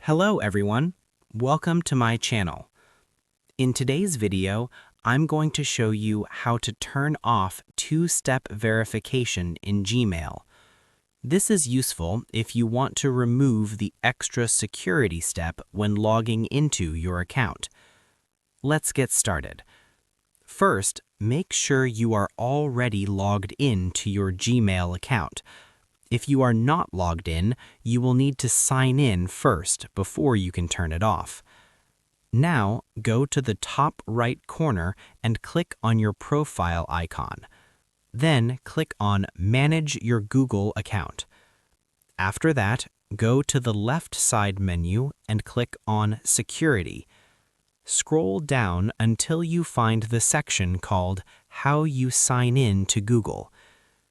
Hello everyone, welcome to my channel. In today's video, I'm going to show you how to turn off two-step verification in Gmail. This is useful if you want to remove the extra security step when logging into your account. Let's get started. First, make sure you are already logged in to your Gmail account. If you are not logged in, you will need to sign in first before you can turn it off. Now, go to the top right corner and click on your profile icon. Then click on Manage your Google account. After that, go to the left side menu and click on Security. Scroll down until you find the section called How you sign in to Google.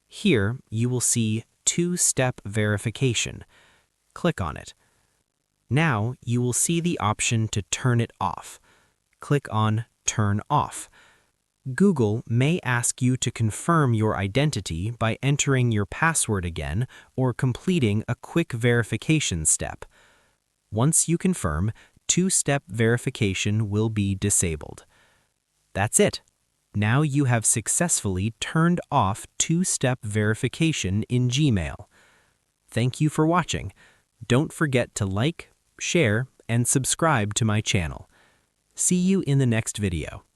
Here, you will see two-step verification. Click on it. Now you will see the option to turn it off. Click on Turn Off. Google may ask you to confirm your identity by entering your password again or completing a quick verification step. Once you confirm, two-step verification will be disabled. That's it. Now you have successfully turned off two-step verification in Gmail. Thank you for watching. Don't forget to like, share, and subscribe to my channel. See you in the next video.